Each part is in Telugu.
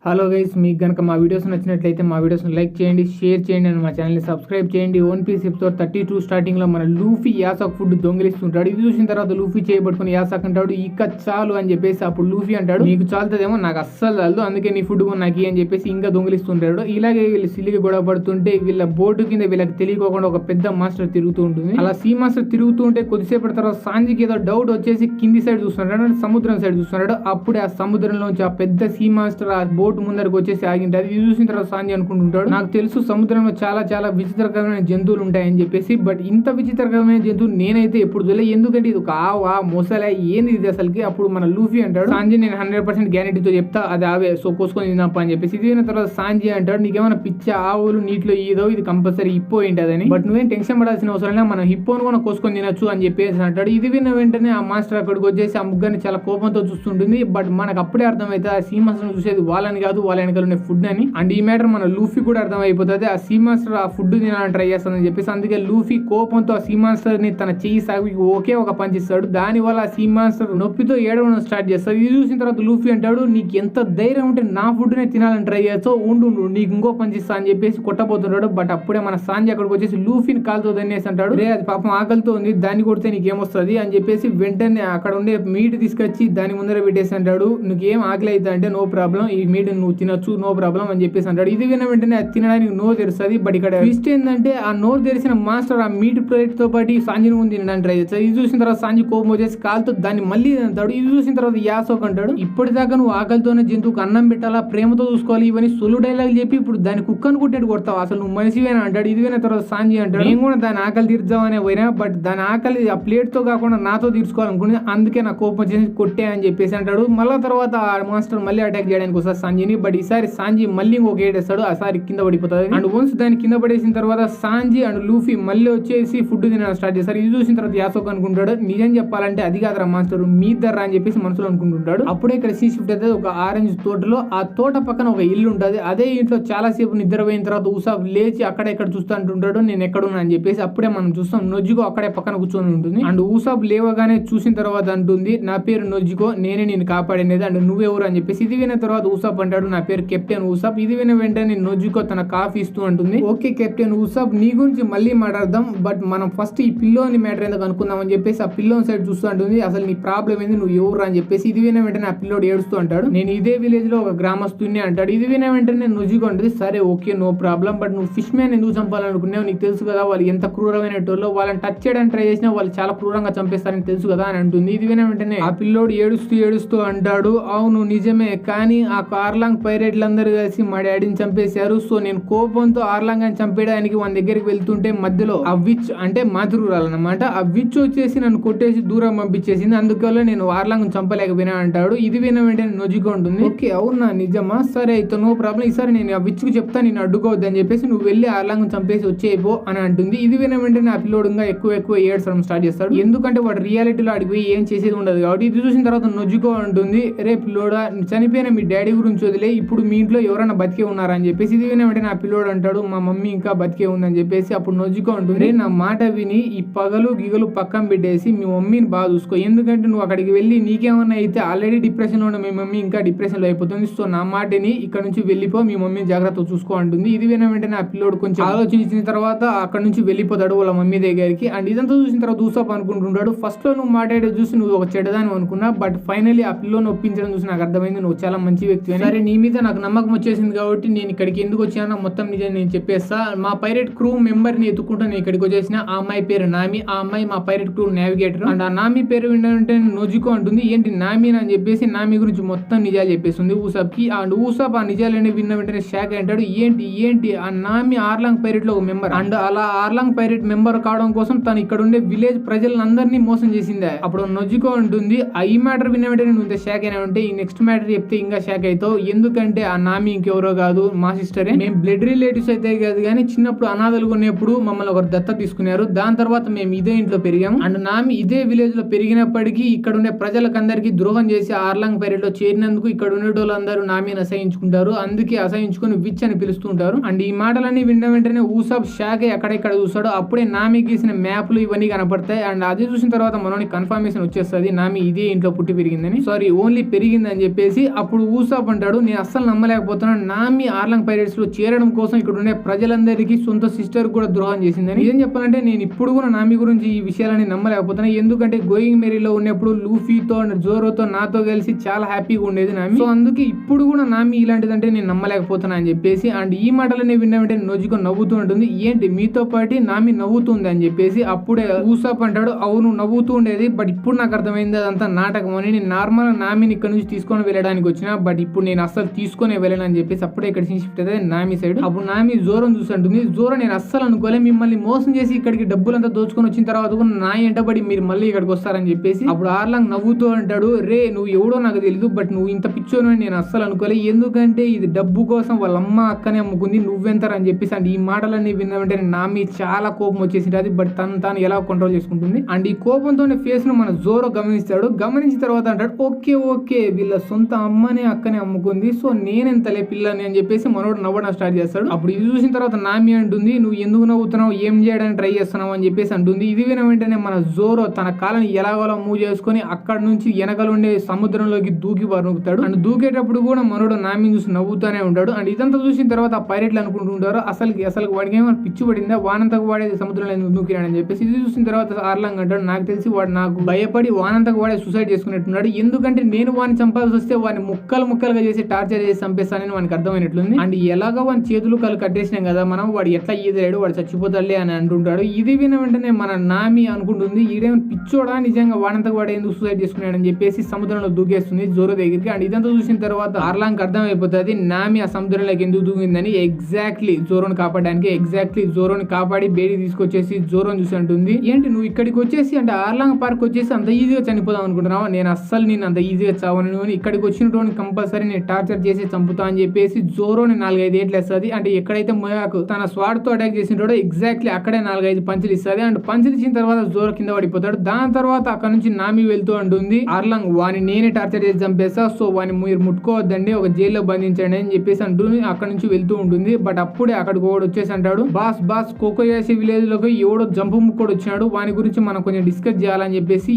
హలో గైస్, మీకు కనుక మా వీడియోస్ నచ్చినట్లయితే మా వీడియోస్ని లైక్ చేయండి, షేర్ చేయండి అండ్ మా ఛానల్ని సబ్స్క్రైబ్ చేయండి. 1 పీస్ ఎపిసోడ్ 32 స్టార్టింగ్లో మన లూఫీ యాసాక్ ఫుడ్ దొంగిలిస్తుంటాడు. ఇది చూసిన తర్వాత లూఫీ చేయబట్టుకుని యాసాక్ అంటాడు ఇక చాలు అని చెప్పేసి. అప్పుడు లూఫీ అంటాడు నీకు చాలుతుందేమో, నాకు అస్సలు చాలదు, అందుకే నీ ఫుడ్ నాకు అని చెప్పేసి ఇంకా దొంగిలిస్తుంటాడు. ఇలాగే వీళ్ళు సిల్లికి గొడవ పడుతుంటే వీళ్ళ బోర్డు కింద వీళ్ళకి తెలియకోకుండా ఒక పెద్ద మాస్టర్ తిరుగుతూ ఉంటుంది. అలా సీ మాస్టర్ తిరుగుతూ ఉంటే కొద్దిసేపటి తర్వాత సాంజికి ఏదో డౌట్ వచ్చేసి కింది సైడ్ చూస్తున్నాడు, సముద్రం సైడ్ చూస్తున్నాడు. అప్పుడే ఆ సముద్రంలోంచి ఆ పెద్ద సీ మాస్టర్ ఆ బోట్ ముందరకు వచ్చేసి ఆగింటారు. ఇది చూసిన తర్వాత సాంజి అనుకుంటుంటాడు నాకు తెలుసు సముద్రంలో చాలా చాలా విచిత్రకరమైన జంతువులు ఉంటాయని చెప్పేసి, బట్ ఇంత విచిత్రకరమైన జంతువు నేనైతే ఎప్పుడు చూడలే, ఎందుకంటే ఇది ఒక ఆవా మొసలే ఏంది ఇది అసలుకి. అప్పుడు మన లూఫీ అంటాడు సాంజి నేను 100% గ్యారెంటీతో చెప్తా అది ఆవే, సో కోసుకొని తినప్ప అని చెప్పేసి. ఇది అయిన తర్వాత సాంజి అంటాడు నీకేమైనా పిచ్చ, ఆవులు నీటిలో ఈదో ఇది కంపల్సరీ హిప్పో ఏంటదని, బట్ నువ్వేం టెన్షన్ పడాల్సిన అవసరం లేదు, మనం హిప్పోను కూడా కోసుకొని తినొచ్చు అని చెప్పేసి అంటాడు. ఇది విన్న వెంటనే ఆ మాస్టర్ అక్కడికి వచ్చేసి ఆ ముగ్గురిని చాలా కోపంతో చూస్తుంటుంది. బట్ మనకు అప్పుడే అర్థమైతే ఆ సీ మాస్టర్ చూసేది వాళ్ళని కాదు, వాళ్ళ వెనకాల ఉండే ఫుడ్ అని. అండ్ ఈ మ్యాటర్ మన లూఫీ కూడా అర్థం అయిపోతుంది, ఆ సీ మాస్టర్ ఆ ఫుడ్ తినాలని ట్రై చేస్తానని చెప్పేసి. అందుకే లూఫీ కోపంతో ఆ సీ మాస్టర్ ని తన చెయ్యి సాగి ఒకే ఒక పంచ్ ఇస్తాడు. దాని వల్ల ఆ సీ మాస్టర్ నొప్పితో ఏడవడం స్టార్ట్ చేస్తాడు. ఇది చూసిన తర్వాత లూఫీ అంటాడు నీకు ఎంత ధైర్యం ఉంటే నా ఫుడ్ నే తినాలని ట్రై చేస్తావు, ఉండు నీకు ఇంకో పంచ్ ఇస్తా అని చెప్పేసి కొట్టబోతున్నాడు. బట్ అప్పుడే మన సాంజి అక్కడికి వచ్చేసి లూఫీని కాలుతో దన్నేసి అంటాడు రే అది పాపం ఆకలితో ఉంది, దాన్ని కొడితే నీకేమొస్తుంది అని చెప్పేసి. వెంటనే అక్కడ ఉండే మీట్ తీసుకొచ్చి దాని ముందర పెట్టేసి అంటాడు నీకేం ఆకలి అవుతా అంటే నో ప్రాబ్లం, ఈ మీట్ నువ్వు తినొచ్చు నో ప్రాబ్లం అని చెప్పేసి అంటాడు. ఇది విన్న వెంటనే అది తినడానికి నోరు తెరుస్తుంది. బట్ ఇక్కడ ట్విస్ట్ ఏంటంటే ఆ నోరు తెరిచిన మాస్టర్ ఆ మీట్ ప్లేట్ తో పాటు సాంజిని ముందు తినడానికి ట్రై చేస్తాడు. ఇది చూసిన తర్వాత సాంజి కోపం వచ్చేసి కాలుతో దాన్ని మళ్ళీ తింటాడు. ఇది చూసిన తర్వాత యాసోక్ అంటాడు ఇప్పటిదాకా నువ్వు ఆకలితోనే జంతువుకు అన్నం పెట్టాలా, ప్రేమతో చూసుకోవాలి, ఇవన్నీ సొల్లు డైలాగ్ చెప్పి ఇప్పుడు దాన్ని కుక్కను కుట్టేట్టు కొడతావు, అసలు నువ్వు మనిషివేనా అంటాడు. ఇది విన్న తర్వాత సాంజి అంటాడు నేను కూడా దాని ఆకలి తీర్చామనే పోయినా, బట్ దాని ఆకలి ఆ ప్లేట్ తో కాకుండా నాతో తీర్చుకోవాలనుకుని అందుకే నా కోపం వచ్చేసి కొట్టే అని చెప్పేసి అంటాడు. మళ్ళా తర్వాత ఆ మాస్టర్ మళ్ళీ అటాక్ చేయడానికి వస్తారు సాంజిని. బట్ ఈసారి సాంజి మళ్ళీ ఇంకొక ఏడేస్తాడు, ఆ సారి కింద పడిపోతుంది. అండ్ వన్స్ దాన్ని కింద పడేసిన తర్వాత సాంజి అండ్ లూఫీ మళ్ళీ వచ్చేసి ఫుడ్ తినడం స్టార్ట్ చేస్తారు. ఇది చూసిన తర్వాత యాసోక్ అనుకుంటాడు నిజం చెప్పాలంటే అది కాదురా మాస్టర్ మీ ధర అని చెప్పేసి మనసులో అనుకుంటుంటాడు. అప్పుడే ఇక్కడ సీ షిఫ్ట్ అయితే ఒక ఆరెంజ్ తోటలో, ఆ తోట పక్కన ఒక ఇల్లు ఉంటుంది. అదే ఇంట్లో చాలా సేపు నిద్రపోయిన తర్వాత ఉసాబ్ లేచి అక్కడ ఇక్కడ చూస్తూ అంటుంటాడు నేను ఎక్కడున్నా అని చెప్పేసి. అప్పుడే మనం చూస్తాం నొజ్జుకో అక్కడే పక్కన కూర్చొని ఉంటుంది. అండ్ ఉసాబ్ లేవగానే చూసిన తర్వాత అంటుంది నా పేరు నొజ్జుకో, నేనే నేను కాపాడినది, అండ్ నువ్వెవరు అని చెప్పేసి. ఇది విన్న తర్వాత ఉసాబ్ అంటాడు నా పేరు కెప్టెన్ ఉసాబ్. ఇది విన్న వెంటనే నొజ్జుకో తన కాఫీ ఇస్తూ అంటుంది ఓకే కెప్టెన్ ఉసాబ్ నీ గురించి మళ్ళీ మాట్లాడదాం, బట్ మనం ఫస్ట్ ఈ పిల్లోని మ్యాటర్ ఎందుకు అనుకుందాం అని చెప్పేసి ఆ పిల్లోని సైడ్ చూస్తూ అంటుంది అసలు నీ ప్రాబ్లం ఏంది, నువ్వు ఎవరు అని చెప్పేసి. ఇది విన్న వెంటనే ఆ పిల్లోడు ఏడుస్తూ అంటాడు నేను ఇదే విలేజ్ లో ఒక గ్రామస్తుని అంటాడు. ఇది విన్న వెంటనే నొజ్జుకో ఉంటుంది సరే ఓకే నో ప్రాబ్లం, బట్ నువ్వు ఫిష్ మ్యాన్ ఎందుకు చంపాలనుకున్నావు, నీకు తెలుసు కదా వాళ్ళు ఎంత క్రూరమైన టోల్లో, వాళ్ళని టచ్ చేయడానికి ట్రై చేసినా వాళ్ళు చాలా క్రూరంగా చంపేస్తారని తెలుసు కదా అని అంటుంది. ఇది విన్న వెంటనే ఆ పిల్లోడు ఏడుస్తూ అంటాడు అవును నిజమే, కానీ ఆ కార్లాంగ్ పైరేట్లందరూ కలిసి మా డాడీని చంపేశారు, సో నేను కోపంతో ఆర్లాంగ్ అని చంపేయడానికి వాళ్ళ దగ్గరికి వెళ్తుంటే మధ్యలో ఆ విచ్ అంటే మాతృరాలన్నమాట, ఆ విచ్ వచ్చేసి నన్ను కొట్టేసి దూరం పంపించేసింది, అందువల్ల నేను ఆర్లాంగ్ చంపలేకపోయినా అంటాడు. ఇది విన్న వెంటనే నొజ్జుకో ఉంటుంది ఓకే అవునా నిజమా, సరే అయితే నో ప్రాబ్లం, ఈసారి నేను ఆ విచ్ కు చెప్తా నేను అడ్డుకోవద్దు అని చెప్పేసి నువ్వు వెళ్ళి ఆర్లాంగ్ చంపేసి వచ్చేయబో అని అంటుంది. ఇది విన్న వెంటనే ఆ పిల్లోడు ఎక్కువ ఏడ్చడం స్టార్ట్ చేస్తాడు, ఎందుకంటే వాడు రియాలిటీలో అడిగిపోయి ఏం చేసేది ఉండదు కాబట్టి. ఇది చూసిన తర్వాత నొజ్జుకో ఉంటుంది రే పిల్లోడా చనిపోయిన మీ డాడీ గురించి వదిలే, ఇప్పుడు మీ ఇంట్లో ఎవరైనా బతికే ఉన్నారా అని చెప్పేసి. ఇది విన్న వెంటనే ఆ పిల్లోడు అంటాడు మా మమ్మీ ఇంకా బతికే ఉందని చెప్పేసి. అప్పుడు నొజ్జుకో ఉంటుంది నా మాట విని ఈ పగలు గిగలు పక్కన పెట్టేసి మీ మమ్మీని బాగా చూసుకో, ఎందుకంటే నువ్వు అక్కడికి వెళ్ళి నీకేమన్నా అయితే ఆల్రెడీ డిప్రెషన్ లో ఉన్న మీ మమ్మీ ఇంకా డిప్రెషన్ లో అయిపోతుంది, సో నా మాటని ఇక్కడ నుంచి వెళ్ళిపో మీ మమ్మీని జాగ్రత్తగా చూసుకో అంటుంది. ఇది విన్న వెంటనే ఆ పిల్లోడు కొంచెం ఆలోచించిన తర్వాత అక్కడ నుంచి వెళ్ళిపోతాడు వాళ్ళ మమ్మీ దగ్గరికి. అండ్ ఇదంతా చూసిన తర్వాత ఊసాప్ అనుకుంటుంటాడు ఫస్ట్ లో నువ్వు మాట్లాడే చూసి నువ్వు ఒక చెడ్డదాని అనుకున్నా, బట్ ఫైనల్లీ ఆ పిల్లోని ఒప్పించడం చూసి నాకు అర్థమైంది నువ్వు చాలా మంచి వ్యక్తి, సరే నీ మీద నాకు నమ్మకం వచ్చేసింది కాబట్టి నేను ఇక్కడికి ఎందుకు వచ్చానో మొత్తం నిజం నేను చెప్పేస్తా. మా పైరేట్ క్రూ మెంబర్ ని ఎత్తుకుంటూ నేను ఇక్కడికి వచ్చేసిన, ఆ అమ్మాయి పేరు నామి, ఆ అమ్మాయి మా పైరేట్ క్రూ నావిగేటర్. అండ్ ఆ నామి పేరు వింటే నొజ్జుకో అంటుంది ఏంటి నామి అని చెప్పేసి నామి గురించి మొత్తం నిజాలు చెప్పేస్తుంది ఊసాబ్ కి. అండ్ ఊసాబ్ ఆ నిజాలని విన్న వెంటనే షాక్ అంటాడు ఏంటి ఆ నామి ఆర్లాంగ్ పైరేట్ లో ఒక మెంబర్, అండ్ అలా ఆర్లాంగ్ పైరేట్ మెంబర్ కావడం కోసం తను ఇక్కడ ఉండే విలేజ్ ప్రజలందరినీ మోసం చేసిందే. అప్పుడు నొజ్జుకో ఉంటుంది ఈ మ్యాటర్ విన్న వెంటనే నువ్వు ఇంత షాక్ అయినా ఉంటే ఈ నెక్స్ట్ మ్యాటర్ చెప్తే ఇంకా షాక్ అవుతావు, ఎందుకంటే ఆ నామి ఇంకెవరో కాదు మా సిస్టరే, మేము బ్లడ్ రిలేటివ్స్ అయితే కాదు కానీ చిన్నప్పుడు అనాథలుగా ఉన్నప్పుడు మమ్మల్ని ఒకరు దత్త తీసుకున్నారు, దాని తర్వాత మేము ఇదే ఇంట్లో పెరిగాము, అండ్ నామి ఇదే విలేజ్ లో పెరిగినప్పటికీ ఇక్కడ ఉండే ప్రజలకందరికీ ద్రోహం చేసి ఆర్లాంగ్ పైరేట్ లో చేరినందుకు ఇక్కడ ఉండే వాళ్ళందరూ నామిని అసహించుకుంటారు, అందుకే అసహించుకుని విచ్ అని పిలుస్తుంటారు. అండ్ ఈ మాటలన్నీ విన్న వెంటనే ఊసాబ్ షాక్ అక్కడెక్కడ చూస్తాడు, అప్పుడే నామి గీసిన మ్యాప్లు ఇవన్నీ కనపడతాయి. అండ్ అది చూసిన తర్వాత మనోని కన్ఫర్మేషన్ వచ్చేస్తుంది నామి ఇదే ఇంట్లో పుట్టి పెరిగిందని, సారీ ఓన్లీ పెరిగిందని చెప్పేసి. అప్పుడు ఊసాబ్ అంటాడు అంటాడు, నేను అస్సలు నమ్మలేకపోతున్నాను, నామి ఆర్లాంగ్ పైరేట్స్ లో చేరడం కోసం ఇక్కడ ఉండే ప్రజలందరికీ సొంత సిస్టర్ కూడా ద్రోహం చేసిందని. ఏం చెప్పాలంటే నేను ఇప్పుడు కూడా నామి గురించి ఈ విషయాలని నమ్మలేకపోతున్నాను. ఎందుకంటే గోయింగ్ మేరీలో ఉన్నప్పుడు లూఫీతో అండ్ జోరోతో నాతో కలిసి చాలా హ్యాపీగా ఉండేది నామి. సో అందుకే ఇప్పుడు కూడా నామి ఇలాంటిదంటే నేను నమ్మలేకపోతున్నా అని చెప్పేసి. అండ్ ఈ మాటలనే విన్నామంటే నొజుకో నవ్వుతూ ఉంటుంది, ఏంటి మీతో పాటు నామి నవ్వుతుంది అని చెప్పేసి. అప్పుడే ఊసాప్ అంటాడు, అవును నవ్వుతూ ఉండేది, బట్ ఇప్పుడు నాకు అర్థమైంది అదంతా నాటకం అని. నేను నార్మల్ నామిని ఇక్కడ నుంచి తీసుకొని వెళ్ళడానికి వచ్చిన, బట్ ఇప్పుడు నేను అస్సలు తీసుకొని వెళ్ళను అని చెప్పేసి. అప్పుడే ఇక్కడ షిఫ్ట్ అయితే నామి సైడ్. అప్పుడు నామి జోరోని చూస్తుంటుంది, జోరో నేను అస్సలు అనుకోలే, మిమ్మల్ని మోసం చేసి ఇక్కడికి డబ్బులంతా దోచుకొని వచ్చిన తర్వాత కూడా నా ఎంటబడి మీరు మళ్ళీ ఇక్కడికి వస్తారని చెప్పేసి. అప్పుడు ఆర్లాంగ్ నవ్వుతూ అంటాడు, రే నువ్వు ఎవడో నాకు తెలియదు, బట్ నువ్వు ఇంత పిచ్చోను నేను అస్సలు అనుకోలే, ఎందుకంటే ఇది డబ్బు కోసం వాళ్ళ అమ్మ అక్కనే అమ్ముకుంది, నువ్వెంతరని చెప్పేసి. అండ్ ఈ మాటలన్నీ విన్నామంటే నామి చాలా కోపం వచ్చేసింది అది, బట్ తాను ఎలా కంట్రోల్ చేసుకుంటుంది. అండ్ ఈ కోపంతో ఫేస్ ను మన జోరో గమనిస్తాడు. గమనించిన తర్వాత అంటాడు, ఓకే ఓకే వీళ్ళ సొంత అమ్మనే అక్కనే అమ్ముకుంది, సో నేనెంతలే పిల్లని అని చెప్పేసి మనోడు నవ్వడం స్టార్ట్ చేస్తాడు. అప్పుడు ఇది చూసిన తర్వాత నామి అంటుంది, నువ్వు ఎందుకు నవ్వుతున్నావు, ఏం చేయడానికి ట్రై చేస్తున్నావు అని చెప్పేసి అంటుంది. ఇది విన వెంటనే మన జోరో తన కాలని ఎలాగోలా మూవ్ చేసుకుని అక్కడ నుంచి వెనకలు ఉండే సముద్రంలోకి దూకి పరుగుతాడు. అండ్ దూకేటప్పుడు కూడా మనోడు నామిని చూసి నవ్వుతూనే ఉంటాడు. అండ్ ఇదంతా చూసిన తర్వాత ఆ పైరెట్లు అనుకుంటుంటారు, అసలు వాడికి ఏమైనా పిచ్చి పడిందా, వానంతకు వాడే సముద్రంలో ఎందుకు దూకినాడని చెప్పేసి. ఇది చూసిన తర్వాత ఆర్లాంగ్ అంటాడు, నాకు తెలిసి వాడు నాకు భయపడి వానంతకు వాడే సూసైడ్ చేసుకున్నట్టున్నాడు, ఎందుకంటే నేను వాడిని చంపాల్సి వస్తే వాడిని ముక్కలుగా చేసి టార్చర్ చేసి చంపేస్తానని వానికి అర్థమైనట్లుంది. అండ్ ఎలాగో వాని చేతులు కాళ్ళు కట్టేసినాం కదా మనం, వాడు ఎట్లా ఈదలేడు, వాడు చచ్చిపోతాడులే అని అంటుంటాడు. ఇది విన వెంటనే మన నామి అనుకుంటుంది, ఈడేమైనా పిచ్చోడా నిజంగా వాడంతకు వాడు ఎందుకు సూసైడ్ చేసుకున్నాడని చెప్పేసి సముద్రంలో దూకేస్తుంది జోరో దగ్గరికి. అండ్ ఇదంతా చూసిన తర్వాత ఆర్లాంగ్ అర్థమైపోతుంది నామి ఆ సముద్రంలోకి ఎందుకు దూకిందని. ఎగ్జాక్ట్లీ జోరోని కాపాడడానికి, ఎగ్జాక్ట్లీ జోరోని కాపాడి బేడి తీసుకొచ్చేసి జోరోని చూసి అంటుంది, ఏంటి నువ్వు ఇక్కడికి వచ్చేసి అంటే ఆర్లాంగ్ పార్క్ వచ్చేసి అంత ఈజీగా చనిపోదాం అనుకుంటున్నావా, నేను అస్సలు నేను అంత ఈజీగా చావను, ఇక్కడికి వచ్చినటువంటి కంపల్సరీ నేను టార్చర్ చేసి చంపుతా అని చెప్పేసి జోరోని 4-5 ఏట్లు వేస్తుంది. అంటే ఎక్కడైతే మొయాకు తన స్వాడ్ తో అటాక్ చేసినాడో ఎగ్జాక్ట్లీ అక్కడే 4-5 పంచులు ఇస్తుంది. అండ్ పంచులు ఇచ్చిన తర్వాత జోరో కింద పడిపోతాడు. దాని తర్వాత అక్కడ నుంచి నామి వెళ్తూ అంటుంది, ఆర్లాంగ్ వాని నేనే టార్చర్ చేసి చంపేస్తా, సో వాని మీరు ముట్టుకోవద్దండి, ఒక జైల్లో బంధించండి అని చెప్పేసి అంటుంది. అక్కడ నుంచి వెళ్తూ ఉంటుంది. బట్ అప్పుడే అక్కడికి ఒకడు వచ్చేసి అంటాడు, బాస్ కోకోయాసి విలేజ్ లోకి ఎవడో జంపు ముక్కోడు వచ్చినాడు, వాని గురించి మనం కొంచెం డిస్కస్ చేయాలని చెప్పేసి.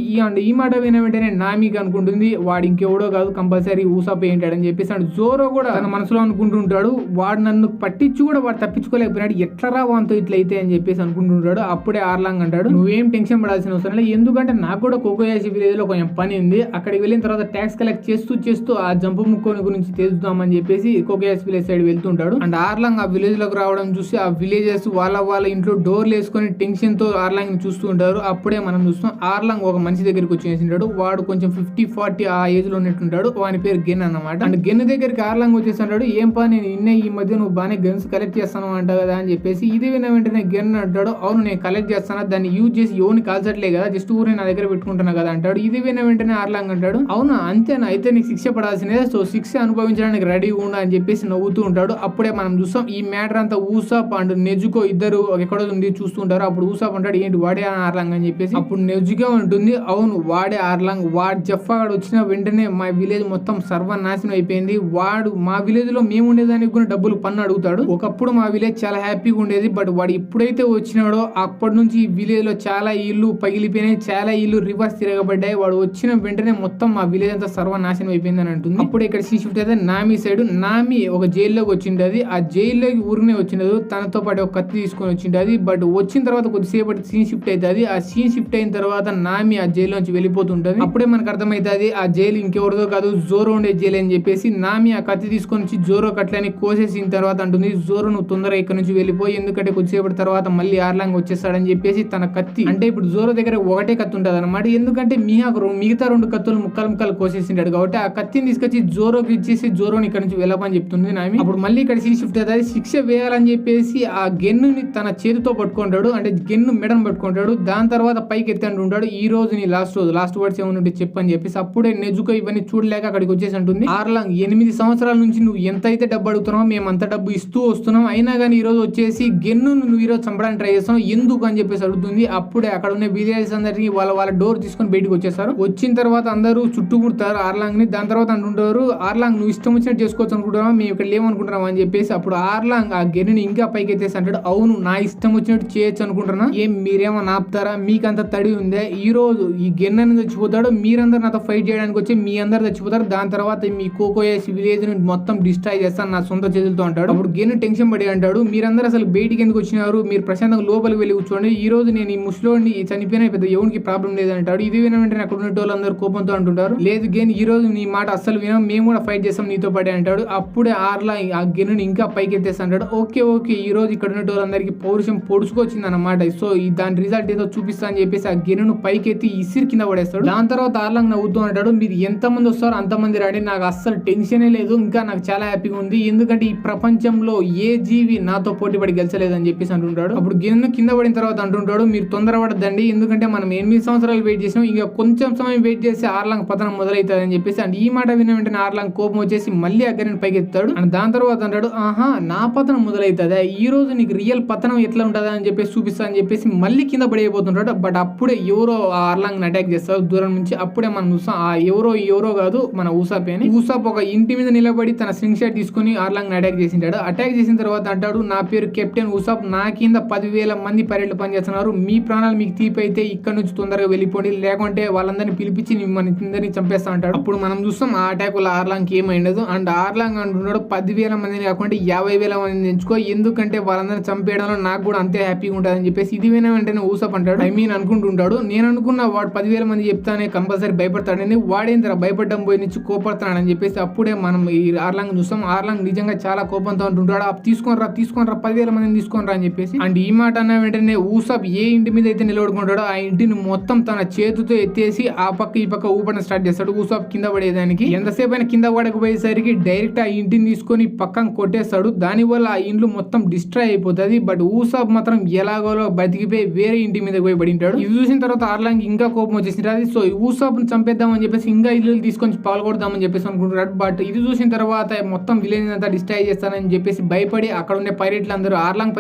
ఈ మాట విన వెంటనే నామికి అనుకుంటుంది, వాడు ఇంకెవడో కాదు కంపల్సరీ ఊసాప్ ఏంటాడని చెప్పేసి. అండ్ జోరో కూడా తన మనసులో అనుకుంటుంటాడు, వాడు నన్ను పట్టించి కూడా వాడు తప్పించుకోలేకపోయినాడు, ఎట్లా వాంతో ఇట్లయితే అని చెప్పేసి అనుకుంటుంటాడు. అప్పుడే ఆర్లాంగ్ అంటాడు, నువ్వేం టెన్షన్ పడాల్సిన అవసరం లేదు, ఎందుకంటే నాకు కూడా కోకోయాసి విలేజ్ లో కొంచెం పని ఉంది, అక్కడికి వెళ్ళిన తర్వాత ట్యాక్స్ కలెక్ట్ చేస్తూ ఆ జంపు ముక్కోని గురించి తెలుద్దామని చెప్పేసి కోకోయాసి విలేజ్ సైడ్ వెళ్తుంటాడు. అండ్ ఆర్లాంగ్ ఆ విలేజ్ లోకి రావడం చూసి ఆ విలేజెస్ వాళ్ళ ఇంట్లో డోర్లు వేసుకొని టెన్షన్ తో ఆర్లాంగ్ ని చూస్తూ ఉంటారు. అప్పుడే మనం చూస్తాం ఆర్లాంగ్ ఒక మనిషి దగ్గరికి వచ్చేసింటాడు, వాడు కొంచెం 50-40 ఆ ఏజ్ లో ఉన్నట్టుంటాడు, వాని పేరు గెన్ అన్నమాట. అండ్ గెన్ దగ్గరికి ఆర్లాంగ్ వచ్చేసింటాడు, ఏం పని నేను ఈ మధ్య నువ్వు బాగానే గన్స్ కలెక్ట్ చేస్తాను అంటావు కదా అని చెప్పేసి. ఇది విన్న వెంటనే గెన్ అంటాడు, అవును నేను కలెక్ట్ చేస్తాను, దాన్ని యూజ్ చేసి ఎవరిని కాల్చట్లే కదా, జస్ట్ ఊరిని నా దగ్గర పెట్టుకుంటున్నా కదా అంటాడు. ఇది విన్న వెంటనే ఆర్లాంగ్ అంటాడు, అవునా అంతేనా, అయితే నీకు శిక్ష పడాల్సిందే, సో శిక్ష అనుభవించడానికి రెడీ ఉండా అని చెప్పేసి నవ్వుతూ ఉంటాడు. అప్పుడే మనం చూస్తాం ఈ మ్యాటర్ అంతా ఊసాప్ అండ్ నెజుకో ఇద్దరు ఎక్కడో ఉంది చూస్తుంటారు. అప్పుడు ఊసాప్ అంటాడు, ఏంటి వాడే ఆర్లాంగ్ అని చెప్పేసి. అప్పుడు నెజుకో ఉంటుంది, అవును వాడే ఆర్లాంగ్, వాడు జఫ్ఫాగాడు వచ్చిన వెంటనే మా విలేజ్ మొత్తం సర్వనాశనం అయిపోయింది, వాడు మా విలేజ్ లో మేము ఉండేదానికి కూడా డబ్బులు పన్ను అడుగుతాడు, ఒకప్పుడు మా విలేజ్ చాలా హ్యాపీగా ఉండేది, బట్ వాడు ఎప్పుడైతే వచ్చినాడో అప్పటి నుంచి ఈ విలేజ్ లో చాలా ఇల్లు పగిలిపోయినాయి, చాలా ఇల్లు రివర్స్ తిరగబడ్డాయి, వాడు వచ్చిన వెంటనే మొత్తం మా విలేజ్ అంతా సర్వనాశనం అయిపోయింది అని అంటుంది. అప్పుడు ఇక్కడ షిఫ్ట్ అయితే నామి సైడ్, నామి ఒక జైల్లోకి వచ్చింటది, ఆ జైల్లోకి ఊరినే వచ్చినది, తనతో పాటు ఒక కత్తి తీసుకొని వచ్చింటది, బట్ వచ్చిన తర్వాత కొద్దిసేపటి సీన్ షిఫ్ట్ అవుతుంది. ఆ సీన్ షిఫ్ట్ అయిన తర్వాత నామి ఆ జైలు నుంచి వెళ్ళిపోతుంటది. అప్పుడే మనకు అర్థమవుతుంది ఆ జైలు ఇంకెవరిదో కాదు, జోరో ఉండే జైలు అని చెప్పేసి. నామి ఆ కత్తి తీసుకొని వచ్చి జోరో కట్లని కోసేసిన తర్వాత అంటుంది, జోరో నువ్వు తొందరగా ఇక్కడ నుంచి వెళ్ళిపోయి, ఎందుకంటే కొద్దిసేపటి తర్వాత మళ్ళీ ఆర్లాంగ్ వచ్చేస్తాడని చెప్పేసి తన కత్తి, అంటే ఇప్పుడు జోరో దగ్గర ఒకటే కత్తి ఉంటుంది అనమాట, ఎందుకంటే మిగతా 2 కత్తులు ముక్కలు కోసేసింటాడు కాబట్టి ఆ కత్తిని తీసుకొచ్చి జోరోకి ఇచ్చేసి జోరోని ఇక్కడ నుంచి వెళ్ళమని చెప్తుంది నామి. అప్పుడు మళ్ళీ ఇక్కడ షిఫ్ట్ అవుతుంది, శిక్ష వేయాలని చెప్పేసి ఆ గెన్ను తన చేతితో పట్టుకుంటాడు, అంటే గెన్ను మెడను పట్టుకుంటాడు. దాని తర్వాత పైకి ఎత్తండి ఉంటాడు, ఈ రోజు నీ లాస్ట్ వర్డ్స్ ఏమైనా చెప్పని చెప్పేసి. అప్పుడే నెజుకో ఇవన్నీ చూడలేక అక్కడికి వచ్చేసి అంటుంది, ఆర్లాంగ్ 8 సంవత్సరాల నుంచి నువ్వు ఎంత అయితే డబ్బు అడుగుతున్నావు మేము అంత డబ్బు ఇస్తూ వస్తున్నాం, అయినా కానీ ఈ రోజు వచ్చేసి గెన్ను నువ్వు ఈ రోజు చంపడానికి ట్రై చేస్తున్నావు ఎందుకు అని చెప్పేసి అడుగుతుంది. అప్పుడే అక్కడ ఉన్న విలేజెస్ అందరికి వాళ్ళ డోర్ తీసుకొని బయటకు వచ్చేస్తారు. వచ్చిన తర్వాత అందరూ చుట్టుముడతారు ఆర్లాంగ్ ని. దాని తర్వాత అంటుంటారు, ఆర్లాంగ్ నువ్వు ఇష్టం వచ్చినట్టు చేసుకోవచ్చు అనుకుంటున్నావా, మేము ఇక్కడ లేమనుకుంటున్నాం అని చెప్పేసి. అప్పుడు ఆర్లాంగ్ ఆ గెన్నుని ఇంకా పైకి ఎత్తేసి అంటాడు, అవును నా ఇష్టం వచ్చినట్టు చేయొచ్చు అనుకుంటున్నా, ఏం మీరేమో ఆపుతారా, మీకంత తడి ఉందే, ఈ రోజు ఈ గెన్ను చచ్చిపోతాడు, మీరందరూ నాతో ఫైట్ చేయడానికి వచ్చి మీ అందరు చచ్చిపోతారు, దాని తర్వాత మీ కోకో కోకోయస్ విలేజ్ ని మొత్తం డిస్ట్రాయ్ చేస్తాను నా సొంత చేతులతో అంటాడు. అప్పుడు గెను టెన్షన్ పడి అంటాడు, మీరందరూ అసలు బయటికి ఎందుకు వచ్చినారు, మీరు ప్రశాంతంగా లోపలికి వెళ్ళి కూర్చోండి, ఈ రోజు నేను ఈ ముసలోడిని చనిపోయినా పెద్ద ఎవరికి ప్రాబ్లం లేదంటాడు. ఇది విన వెంటనే అక్కడ ఉన్న వాళ్ళందరూ కోపంతో అంటుంటారు, లేదు గెన్ ఈ రోజు నీ మాట అస్సలు వినం, మేము కూడా ఫైట్ చేస్తాం నీతో పడే అంటాడు. అప్పుడే ఆర్లా ఆ గెనుని ఇంకా పైకి ఎత్తేస్తా అంటాడు. ఓకే ఈ రోజు ఇక్కడ ఉన్న వాళ్ళందరికీ పౌరుషం పొడుచుకొచ్చింది అన్నమాట. సో దాని రిజల్ట్ ఏదో చూపిస్తా అని చెప్పేసి ఆ గెనును పైకి ఎత్తి ఇసిరి కింద పడేస్తాడు. దాని తర్వాత ఆర్లాంగ్ నవ్వుతూ అంటాడు, మీరు ఎంతమంది వస్తారో అంతమంది రాండి, నాకు అస్సలు టెన్షనే లేదు, ఇంకా నాకు చాలా హ్యాపీగా ఉంది, ఎందుకంటే ఈ ప్రపంచంలో ఏ జీవి నాతో పోటీ పడి గెలిచలేదని చెప్పేసి అంటుంటాడు. అప్పుడు గెను కింద పడిన తర్వాత అంటుంటాడు, మీరు తొందరపడద్దండి, ఎందుకంటే మనం 8 సంవత్సరాలు వెయిట్ చేసినాం, ఇంకా కొంచెం సమయం వెయిట్ చేసి ఆర్లాంగ్ పతనం మొదలవుతుంది అని చెప్పేసి. అండ్ ఈ మాట విన్న వెంటనే ఆర్లాంగ్ కోపం వచ్చేసి మళ్ళీ ఆ గెనుని పైకి ఎత్తాడు. అండ్ దాని తర్వాత అంటాడు, ఆహా నా పతనం మొదలవుతుందా, ఈ రోజు నీకు రియల్ పతనం ఎట్లా ఉంటుందా అని చెప్పేసి చూపిస్తా అని చెప్పేసి మళ్ళీ కింద పడిపోతుంటాడు. బట్ అప్పుడే ఎవరో ఆర్లాంగ్ అటాక్ చేస్తారు దూరం నుంచి. అప్పుడే మనం చూస్తాం ఆ ఎవరో కాదు మన ఊసాప్ అని. ఊసాప్ ఒక ఇంటి మీద నిలబడి తన స్లింగ్ షాట్ తీసుకుని ఆర్లాంగ్ అటాక్ చేసింటాడు. అటాక్ చేసిన తర్వాత అంటాడు, నా పేరు కెప్టెన్ ఊసాప్, నా కింద 10,000 మంది పైలట్లు పనిచేస్తున్నారు, మీ ప్రాణాలు మీకు తీపి అయితే ఇక్కడ నుంచి తొందరగా వెళ్ళిపోండి, లేకుంటే వాళ్ళందరినీ పిలిపించి మిమ్మల్ని అందరినీ చంపేస్తా అంటాడు. అప్పుడు మనం చూస్తాం ఆ అటాక్ వల్ల ఆర్లాంగ్ ఏమైండదు. అండ్ ఆర్లాంగ్ అంటున్నాడు, 10,000 మందిని కాకుండా 50,000 మందిని ఎంచుకో, ఎందుకంటే వాళ్ళందరినీ చంపేయడంలో నాకు కూడా అంతే హ్యాపీగా ఉంటుంది అని చెప్పేసి. ఇది విన వెంటనే ఊసాప్ అంటాడు, అనుకుంటుంటాడు, నేను అనుకున్న వాడు 10,000 మంది చెప్తానే కంపల్సరీ భయపడతాడని, వాడేంద్ర భయపడడం పోయి నుంచి కోపడుతున్నాడని చెప్పేసి. అప్పుడే మనం ఈ ఆర్లాంగ్ చూస్తాం, ఆర్లాంగ్ నిజంగా చాలా కోపంతో అంటుంటాడు, తీసుకోనరా 10,000 మందిని తీసుకోనరా అని చెప్పేసి. అండ్ ఈ మాట అన్న వెంటనే ఊసాప్ ఏ ఇంటి మీద అయితే నిలబడుకుంటాడో ఆ ఇంటిని మొత్తం తన చేతితో ఎత్తేసి ఆ పక్క ఈ పక్క ఊపడం స్టార్ట్ చేస్తాడు ఊసాప్ కింద పడేదానికి. ఎంతసేపు అయినా కింద పడకపోయేసరికి డైరెక్ట్ ఆ ఇంటిని తీసుకొని పక్కన కొట్టేస్తాడు. దానివల్ల ఆ ఇండ్లు మొత్తం డిస్ట్రాయ్ అయిపోతుంది. బట్ ఊసాప్ మాత్రం ఎలాగోలో బతికిపోయి వేరే ఇంటి మీద పోయి పడింటాడు. ఇది చూసిన తర్వాత ఆర్లాంగ్ ఇంకా కోపం వచ్చేసింది. సో ఊసాప్ ని చంపేద్దామని చెప్పేసి ఇంకా ఇల్లు తీసుకొని పాల్గొడదామని చెప్పేసి అనుకుంటున్నాడు. బట్ ఇది చూసిన తర్వాత మొత్తం విలేజ్ అంతా డిస్ట్రాయ్ చేస్తానని చెప్పేసి భయపడి అక్కడ ఉండే పైరెట్లు అందరూ ఆర్లాంగ్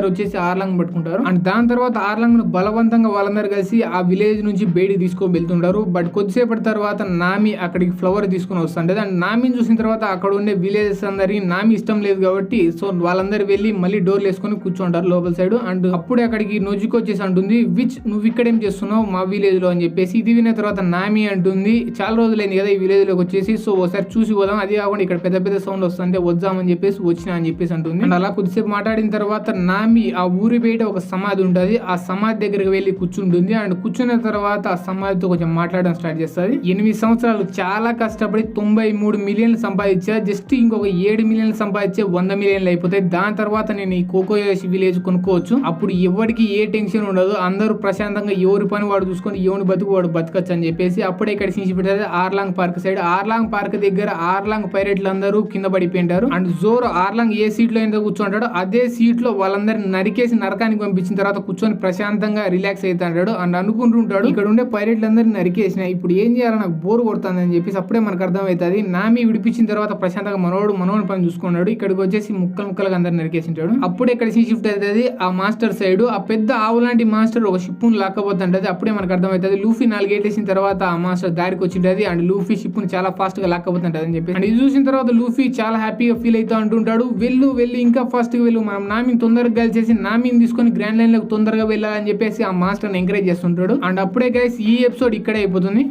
వచ్చేసి ఆర్లాంగ్ పట్టుకుంటారు. అండ్ దాని తర్వాత ఆర్లాంగ్ ను బలవంతంగా వాళ్ళందరూ కలిసి ఆ విలేజ్ నుంచి బయటికి తీసుకొని వెళ్తుంటారు. బట్ కొద్దిసేపటి తర్వాత నామి అక్కడికి ఫ్లవర్ తీసుకుని వస్తుంటది. అండ్ నామిని చూసిన తర్వాత అక్కడ ఉండే విలేజెస్ అందరికి నామి ఇష్టం లేదు కాబట్టి సో వాళ్ళందరూ వెళ్ళి మళ్ళీ డోర్లు వేసుకొని కూర్చుంటారు లోపల సైడ్. అండ్ అప్పుడే అక్కడికి నొజుకు వచ్చేసి అంటుంది, విచ్ నువ్వు ఇక్కడేం చేస్తున్నావు మా విలేజ్ లో అని చెప్పేసి. ఇది విన్న తర్వాత నామి అంటుంది, చాలా రోజులైంది కదా ఈ విలేజ్ లోకి వచ్చేసి, సో ఒకసారి చూసి పోదాం, అది కాకుండా ఇక్కడ పెద్ద పెద్ద సౌండ్ వస్తుంటే వద్దామని చెప్పేసి వచ్చినా అని చెప్పేసి అంటుంది. అండ్ అలా కొద్దిసేపు మాట్లాడిన తర్వాత నామి ఆ ఊరి బయట ఒక సమాధి ఉంటుంది, ఆ సమాధి దగ్గరికి వెళ్ళి కూర్చుంటుంది. అండ్ కూర్చున్న తర్వాత ఆ సమాధితో కొంచెం మాట్లాడడం స్టార్ట్ చేస్తుంది. 8 సంవత్సరాలు చాలా కష్టపడి 93 మిలియన్లు సంపాదించా, జస్ట్ ఇంకొక 7 మిలియన్లు సంపాదించే 100 మిలియన్లు అయిపోతాయి, దాని తర్వాత నేను ఈ కోకోయస్ విలేజ్ కొనుక్కోవచ్చు, అప్పుడు ఎవరికి ఏ టెన్షన్ ఉండదు, అందరూ ప్రశాంతంగా ఎవరి పని వాడు చూసుకొని ఎవరి బతుకు వాడు బతకచ్చు అని చెప్పేసి. అప్పుడే ఇక్కడ సీసి పెట్టారు ఆర్లాంగ్ పార్క్ సైడ్. ఆర్లాంగ్ పార్క్ దగ్గర ఆర్లాంగ్ పైరెట్లు అందరూ కింద పడిపోయింటారు. అండ్ జోరో ఆర్లాంగ్ ఏ సీట్ లో ఏంటో కూర్చుంటాడు అదే సీట్ లో వాళ్ళందరినీ నరికేసి నరకానికి పంపించిన తర్వాత కూర్చొని ప్రశాంతంగా రిలాక్స్ అవుతాడు. అండ్ అనుకుంటుంటాడు, ఇక్కడ ఉండే పైరెట్లు అందరినీ నరికేసిన ఇప్పుడు ఏం చేయాలి, నాకు బోర్ కొడుతుంది అని చెప్పేసి. అప్పుడే మనకు అర్థమవుతుంది, నామి విడిపించిన తర్వాత ప్రశాంతంగా మనోడు పని చూసుకున్నాడు. ఇక్కడికి వచ్చేసి ముక్కలుగా అందరిని నరికేసింటాడు. అప్పుడే ఇక్కడ షిఫ్ట్ అవుతుంది ఆ మాస్టర్ సైడ్. ఆ పెద్ద ఆవు లాంటి మాస్టర్ ఒక షిప్ ను లాక్కపోతుంటది. అప్పుడే మనకు అర్థమవుతుంది లూఫీ 4 గేట్లు వేసిన తర్వాత ఆ మాస్టర్ దారికి వచ్చింటది. అండ్ లూఫీ షిప్ ను చాలా ఫాస్ట్ గా లాక్కపోతుంటది అని చెప్పి. అండ్ ఇది చూసిన తర్వాత లూఫీ చాలా హ్యాపీగా ఫీల్ అవుతూ అంటుంటాడు, వెళ్ళి ఇంకా ఫాస్ట్ గా వెళ్ళు, మనం నామిని తొందరగా కలిసేసి నామిని తీసుకొని గ్రాండ్ లైన్ లోకి తొందరగా వెళ్ళాలని చెప్పేసి ఆ మాస్టర్ ని ఎంకరేజ్ చేస్తుంటాడు. అండ్ అప్పుడే గైస్ ఈ ఎపిసోడ్ ఇక్కడే అయిపోతుంది.